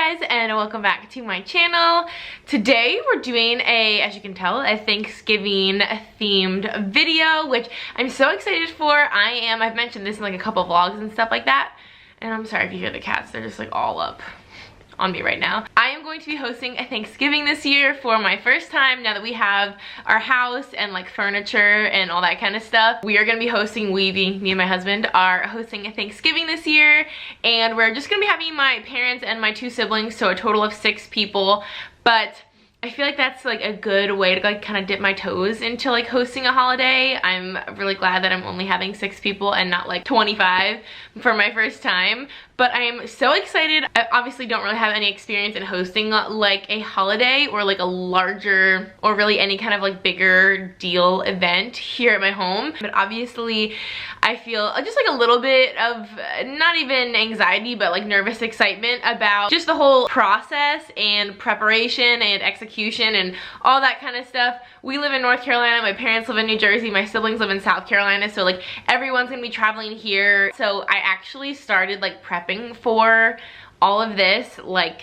guys, and welcome back to my channel. Today we're doing as you can tell, a Thanksgiving themed video, which I'm so excited for. I've mentioned this in like a couple vlogs and stuff like that, and I'm sorry if you hear the cats, they're just like all up on me right now. I am going to be hosting a Thanksgiving this year for my first time now that we have our house and like furniture and all that kind of stuff. We are going to be hosting, me and my husband are hosting a Thanksgiving this year, and we're just going to be having my parents and my two siblings, so a total of 6 people. But I feel like that's like a good way to like kind of dip my toes into like hosting a holiday. I'm really glad that I'm only having 6 people and not like 25 for my first time. But I am so excited. I obviously don't really have any experience in hosting like a holiday or like a larger or really any kind of like bigger deal event here at my home. But obviously I feel just like a little bit of not even anxiety but like nervous excitement about just the whole process and preparation and execution and all that kind of stuff. We live in North Carolina, my parents live in New Jersey, my siblings live in South Carolina, so like everyone's gonna be traveling here. So I actually started like prepping for all of this like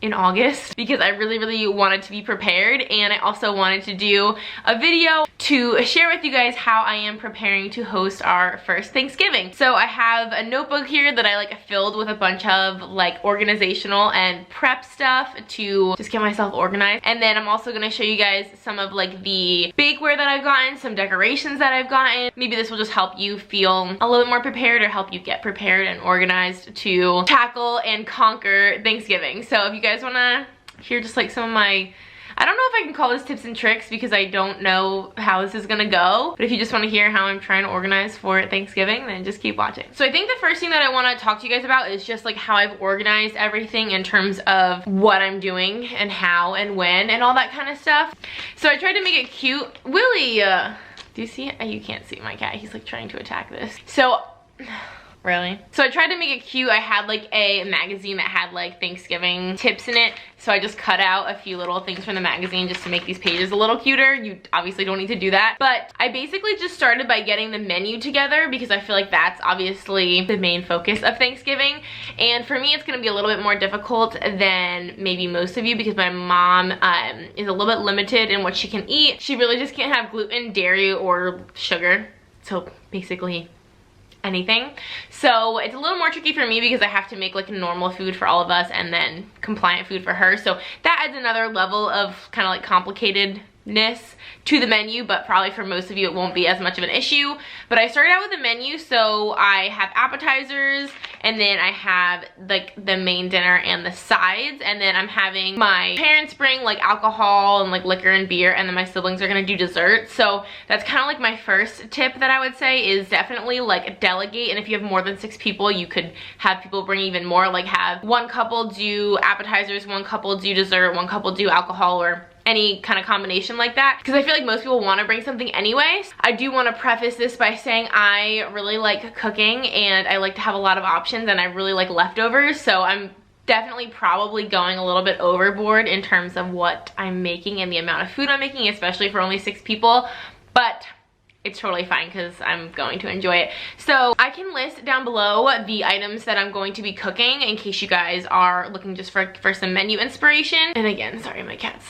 in August because I really wanted to be prepared, and I also wanted to do a video to share with you guys how I am preparing to host our first Thanksgiving. So I have a notebook here that I like filled with a bunch of like organizational and prep stuff to just get myself organized, and then I'm also going to show you guys some of like the bakeware that I've gotten, some decorations that I've gotten. Maybe this will just help you feel a little bit more prepared or help you get prepared and organized to tackle and conquer Thanksgiving. So if you guys want to hear just like some of my, I don't know if I can call this tips and tricks because I don't know how this is gonna go, but if you just want to hear how I'm trying to organize for Thanksgiving, then just keep watching. So I think the first thing that I want to talk to you guys about is just like how I've organized everything in terms of what I'm doing and how and when and all that kind of stuff. So I tried to make it cute. Willie, do you see it? You can't see my cat, he's like trying to attack this. So really? So I tried to make it cute. I had like a magazine that had like Thanksgiving tips in it. So I just cut out a few little things from the magazine just to make these pages a little cuter. You obviously don't need to do that. But I basically just started by getting the menu together because I feel like that's obviously the main focus of Thanksgiving. And for me, it's gonna be a little bit more difficult than maybe most of you because my mom is a little bit limited in what she can eat. She really just can't have gluten, dairy, or sugar. So basically anything. So it's a little more tricky for me because I have to make like normal food for all of us and then compliant food for her. So that adds another level of kind of like complicatedness to the menu, but probably for most of you it won't be as much of an issue. But I started out with the menu, so I have appetizers, and then I have like the main dinner and the sides, and then I'm having my parents bring like alcohol and like liquor and beer, and then my siblings are gonna do dessert. So that's kind of like my first tip that I would say is definitely like delegate, and if you have more than 6 people, you could have people bring even more, like have one couple do appetizers, one couple do dessert, one couple do alcohol, or any kind of combination like that, because I feel like most people want to bring something anyways. I do want to preface this by saying I really like cooking and I like to have a lot of options, and I really like leftovers, so I'm definitely probably going a little bit overboard in terms of what I'm making and the amount of food I'm making, especially for only 6 people, but it's totally fine because I'm going to enjoy it. So I can list down below the items that I'm going to be cooking in case you guys are looking just for some menu inspiration. And again, sorry, my cats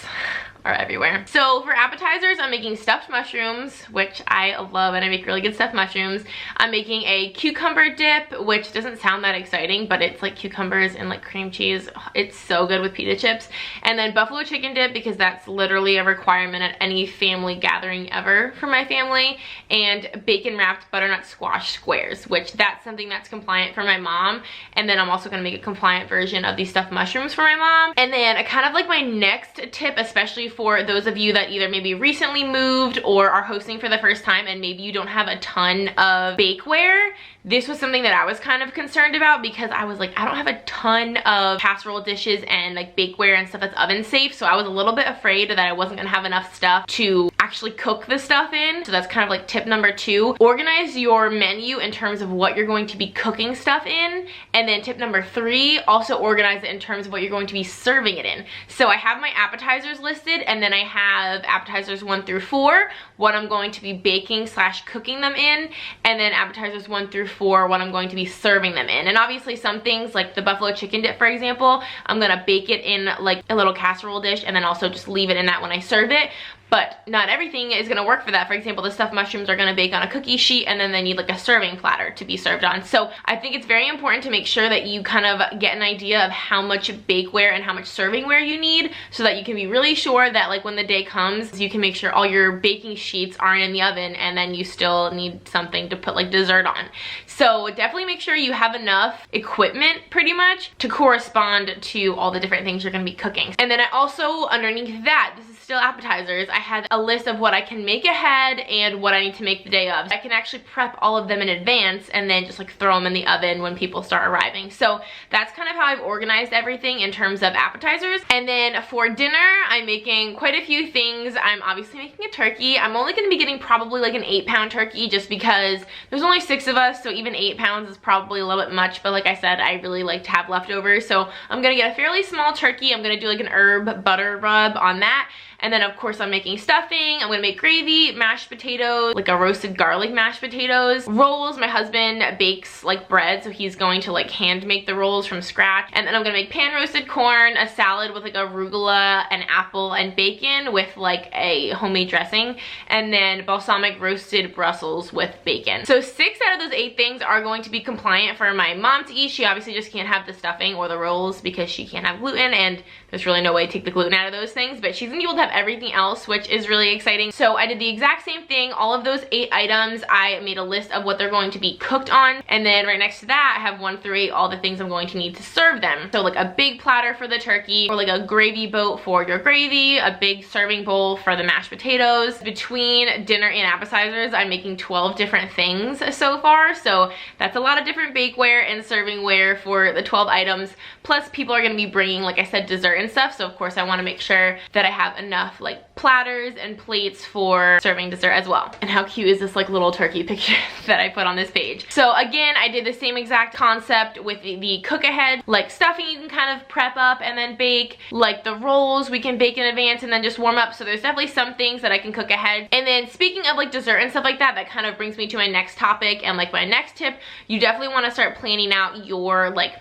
are everywhere. So for appetizers, I'm making stuffed mushrooms, which I love, and I make really good stuffed mushrooms. I'm making a cucumber dip, which doesn't sound that exciting, but it's like cucumbers and like cream cheese. It's so good with pita chips. And then buffalo chicken dip, because that's literally a requirement at any family gathering ever for my family. And bacon wrapped butternut squash squares, which that's something that's compliant for my mom. And then I'm also gonna make a compliant version of these stuffed mushrooms for my mom. And then kind of like my next tip, especially for those of you that either maybe recently moved or are hosting for the first time and maybe you don't have a ton of bakeware, this was something that I was kind of concerned about because I was like, I don't have a ton of casserole dishes and like bakeware and stuff that's oven safe, so I was a little bit afraid that I wasn't gonna have enough stuff to actually cook the stuff in. So that's kind of like tip number 2. Organize your menu in terms of what you're going to be cooking stuff in. And then tip number 3, also organize it in terms of what you're going to be serving it in. So I have my appetizers listed, and then I have appetizers 1 through 4, what I'm going to be baking / cooking them in, and then appetizers 1 through 4, what I'm going to be serving them in. And obviously some things like the buffalo chicken dip, for example, I'm gonna bake it in like a little casserole dish and then also just leave it in that when I serve it. But not everything is gonna work for that. For example, the stuffed mushrooms are gonna bake on a cookie sheet, and then they need like a serving platter to be served on. So I think it's very important to make sure that you kind of get an idea of how much bakeware and how much servingware you need, so that you can be really sure that like when the day comes, you can make sure all your baking sheets aren't in the oven, and then you still need something to put like dessert on. So definitely make sure you have enough equipment pretty much to correspond to all the different things you're gonna be cooking. And then I also, underneath that, this is still appetizers, I had a list of what I can make ahead and what I need to make the day of. I can actually prep all of them in advance and then just like throw them in the oven when people start arriving. So that's kind of how I've organized everything in terms of appetizers. And then for dinner, I'm making quite a few things. I'm obviously making a turkey. I'm only gonna be getting probably like an 8-pound turkey, just because there's only 6 of us, so even 8 pounds is probably a little bit much, but like I said, I really like to have leftovers. So I'm gonna get a fairly small turkey. I'm gonna do like an herb butter rub on that. And then of course I'm making stuffing. I'm gonna make gravy, mashed potatoes, like a roasted garlic mashed potatoes, rolls. My husband bakes like bread, so he's going to like hand make the rolls from scratch. And then I'm gonna make pan roasted corn, a salad with like arugula and apple and bacon with like a homemade dressing, and then balsamic roasted Brussels with bacon. So 6 out of those 8 things are going to be compliant for my mom to eat. She obviously just can't have the stuffing or the rolls because she can't have gluten, and there's really no way to take the gluten out of those things, but she's gonna be able to have everything else, which is really exciting. So I did the exact same thing. All of those 8 items, I made a list of what they're going to be cooked on, and then right next to that I have 1 through 8 all the things I'm going to need to serve them. So like a big platter for the turkey, or like a gravy boat for your gravy, a big serving bowl for the mashed potatoes. Between dinner and appetizers, I'm making 12 different things so far, so that's a lot of different bakeware and servingware for the 12 items. Plus people are going to be bringing, like I said, dessert and stuff, so of course I want to make sure that I have enough like platters and plates for serving dessert as well. And how cute is this like little turkey picture that I put on this page? So again, I did the same exact concept with the cook ahead. Like stuffing you can kind of prep up and then bake. Like the rolls we can bake in advance and then just warm up. So there's definitely some things that I can cook ahead. And then speaking of like dessert and stuff like that, that kind of brings me to my next topic and like my next tip. You definitely want to start planning out your like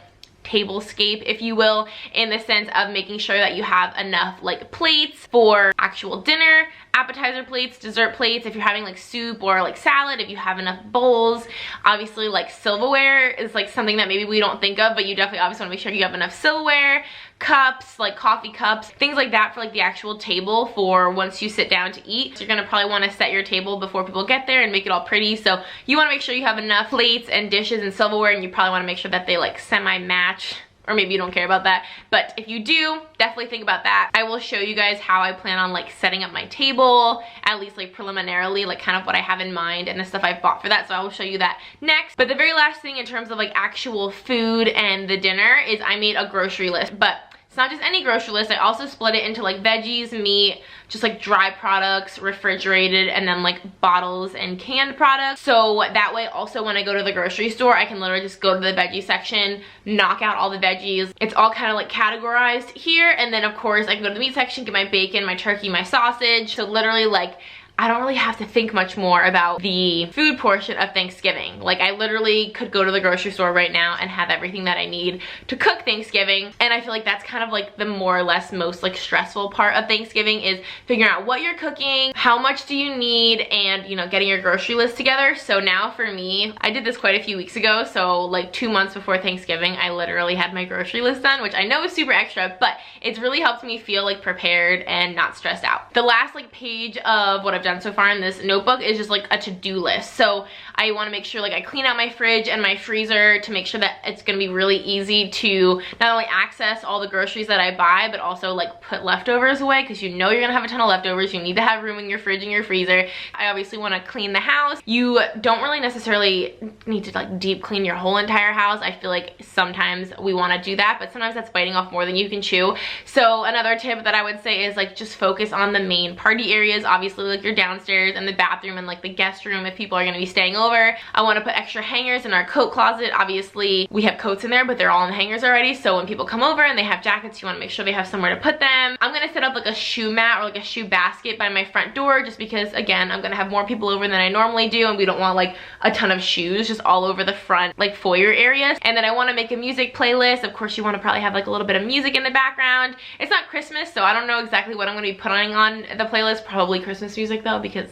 tablescape, if you will, in the sense of making sure that you have enough like plates for actual dinner, appetizer plates, dessert plates, if you're having like soup or like salad, if you have enough bowls. Obviously like silverware is like something that maybe we don't think of, but you definitely obviously want to make sure you have enough silverware, cups, like coffee cups, things like that for like the actual table for once you sit down to eat. So you're gonna probably want to set your table before people get there and make it all pretty. So you want to make sure you have enough plates and dishes and silverware, and you probably want to make sure that they like semi-match. Or maybe you don't care about that, but if you do, definitely think about that. I will show you guys how I plan on like setting up my table, at least like preliminarily, like kind of what I have in mind and the stuff I've bought for that, so I will show you that next. But the very last thing in terms of like actual food and the dinner is I made a grocery list, but it's not just any grocery list. I also split it into like veggies, meat, just like dry products, refrigerated, and then like bottles and canned products. So that way also when I go to the grocery store, I can literally just go to the veggie section, knock out all the veggies. It's all kind of like categorized here. And then of course I can go to the meat section, get my bacon, my turkey, my sausage. So literally like I don't really have to think much more about the food portion of Thanksgiving. Like I literally could go to the grocery store right now and have everything that I need to cook Thanksgiving. And I feel like that's kind of like the more or less most like stressful part of Thanksgiving is figuring out what you're cooking, how much do you need, and you know, getting your grocery list together. So now for me, I did this quite a few weeks ago. So like 2 months before Thanksgiving, I literally had my grocery list done, which I know is super extra, but it's really helped me feel like prepared and not stressed out. The last like page of what I've done so far in this notebook is just like a to-do list. So I want to make sure like I clean out my fridge and my freezer to make sure that it's going to be really easy to not only access all the groceries that I buy, but also like put leftovers away, because you know you're gonna have a ton of leftovers. You need to have room in your fridge and your freezer. I obviously want to clean the house. You don't really necessarily need to like deep clean your whole entire house. I feel like sometimes we want to do that, but sometimes that's biting off more than you can chew. So another tip that I would say is like just focus on the main party areas. Obviously like your downstairs and the bathroom and like the guest room if people are gonna be staying over. I wanna put extra hangers in our coat closet. Obviously, we have coats in there, but they're all in the hangers already. So when people come over and they have jackets, you wanna make sure they have somewhere to put them. I'm gonna set up like a shoe mat or like a shoe basket by my front door just because, again, I'm gonna have more people over than I normally do and we don't want like a ton of shoes just all over the front like foyer areas. And then I wanna make a music playlist. Of course, you wanna probably have like a little bit of music in the background. It's not Christmas, so I don't know exactly what I'm gonna be putting on the playlist. Probably Christmas music though, because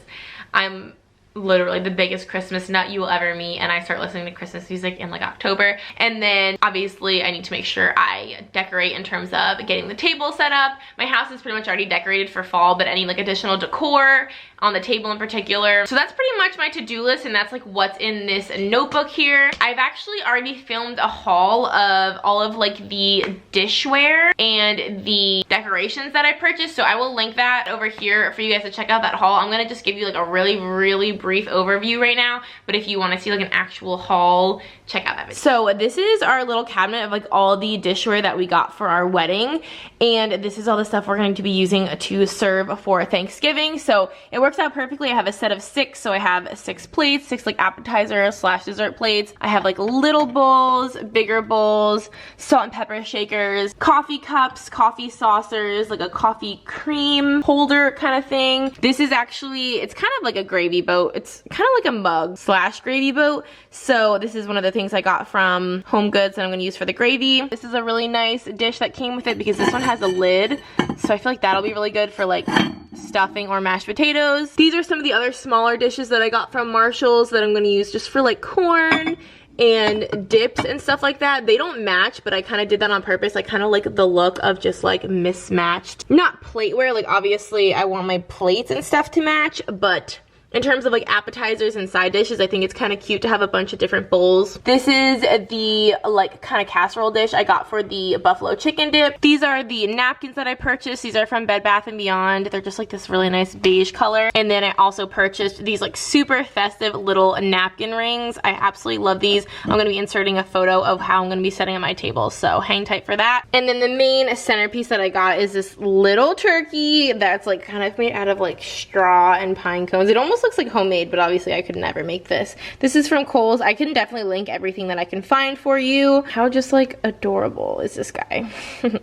I'm literally the biggest Christmas nut you will ever meet, and I start listening to Christmas music in like October. And then obviously I need to make sure I decorate in terms of getting the table set up. My house is pretty much already decorated for fall, but any like additional decor on the table in particular. So that's pretty much my to-do list, and that's like what's in this notebook here. I've actually already filmed a haul of all of like the dishware and the decorations that I purchased, so I will link that over here for you guys to check out that haul. I'm gonna just give you like a really brief overview right now, but if you want to see like an actual haul, check out that video. So this is our little cabinet of like all the dishware that we got for our wedding, and this is all the stuff we're going to be using to serve for Thanksgiving. So it works out perfectly. I have a set of 6, so I have 6 plates, 6 like appetizers / dessert plates. I have like little bowls, bigger bowls, salt and pepper shakers, coffee cups, coffee saucers, like a coffee cream holder kind of thing. This is actually, it's kind of like a gravy boat. It's kind of like a mug / gravy boat. So this is one of the things I got from Home Goods that I'm going to use for the gravy. This is a really nice dish that came with it because this one has a lid. So I feel like that'll be really good for like stuffing or mashed potatoes. These are some of the other smaller dishes that I got from Marshall's that I'm going to use just for like corn and dips and stuff like that. They don't match, but I kind of did that on purpose. I kind of like the look of just like mismatched, not plateware. Like obviously I want my plates and stuff to match, but in terms of like appetizers and side dishes, I think it's kind of cute to have a bunch of different bowls. This is the like kind of casserole dish I got for the buffalo chicken dip. These are the napkins that I purchased. These are from Bed Bath & Beyond. They're just like this really nice beige color. And then I also purchased these like super festive little napkin rings. I absolutely love these. I'm going to be inserting a photo of how I'm going to be setting up my table, so hang tight for that. And then the main centerpiece that I got is this little turkey that's like kind of made out of like straw and pine cones. It almost looks like homemade, but obviously I could never make this. This is from Kohl's. I can definitely link everything that I can find for you. How just like adorable is this guy?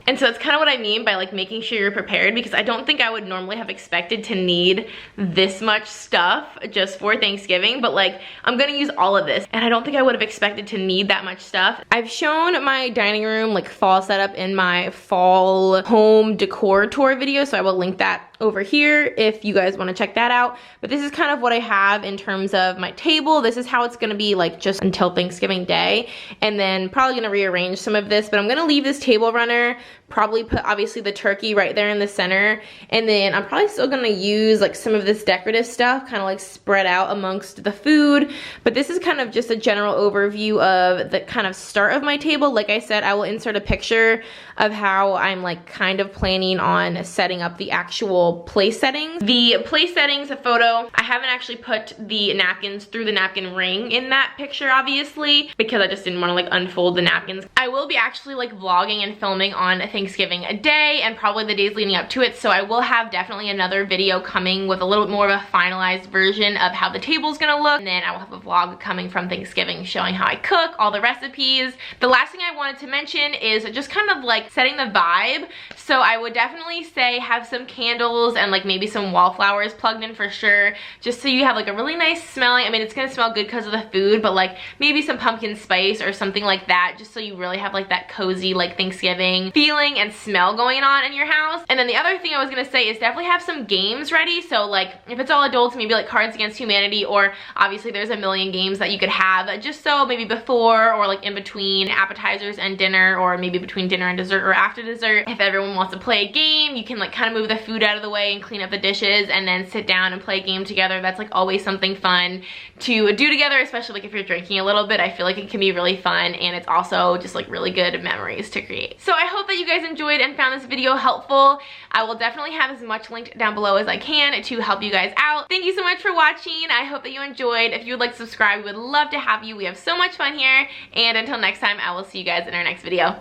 And so that's kind of what I mean by like making sure you're prepared, because I don't think I would normally have expected to need this much stuff just for Thanksgiving, but like I'm gonna use all of this, and I don't think I would have expected to need that much stuff. I've shown my dining room like fall setup in my fall home decor tour video, so I will link that over here if you guys want to check that out. But this is kind of what I have in terms of my table. This is how it's going to be like just until Thanksgiving Day, and then probably going to rearrange some of this, but I'm going to leave this table runner, probably put obviously the turkey right there in the center, and then I'm probably still going to use like some of this decorative stuff kind of like spread out amongst the food. But this is kind of just a general overview of the kind of start of my table. Like I said, I will insert a picture of how I'm like kind of planning on setting up the actual place settings. The place settings photo, I haven't actually put the napkins through the napkin ring in that picture obviously, because I just didn't want to like unfold the napkins. I will be actually like vlogging and filming on Thanksgiving Day and probably the days leading up to it, so I will have definitely another video coming with a little bit more of a finalized version of how the table's gonna look, and then I will have a vlog coming from Thanksgiving showing how I cook, all the recipes. The last thing I wanted to mention is just kind of like setting the vibe. So I would definitely say have some candles and like maybe some wallflowers plugged in for sure, just so you have like a really nice smelling, I mean it's gonna smell good because of the food, but like maybe some pumpkin spice or something like that, just so you really have like that cozy like Thanksgiving feeling and smell going on in your house. And then the other thing I was gonna say is definitely have some games ready. So like if it's all adults, maybe like Cards Against Humanity, or obviously there's a million games that you could have, just so maybe before or like in between appetizers and dinner, or maybe between dinner and dessert or after dessert, if everyone wants to play a game, you can like kind of move the food out of the way and clean up the dishes and then sit down and play a game together. That's like always something fun to do together, especially like if you're drinking a little bit. I feel like it can be really fun, and it's also just like really good memories to create. So I hope that you guys enjoyed and found this video helpful. I will definitely have as much linked down below as I can to help you guys out. Thank you so much for watching. I hope that you enjoyed. If you would like to subscribe, we would love to have you. We have so much fun here, and until next time, I will see you guys in our next video.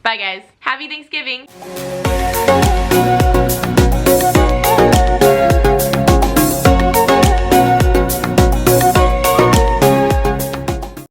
Bye guys. Happy Thanksgiving.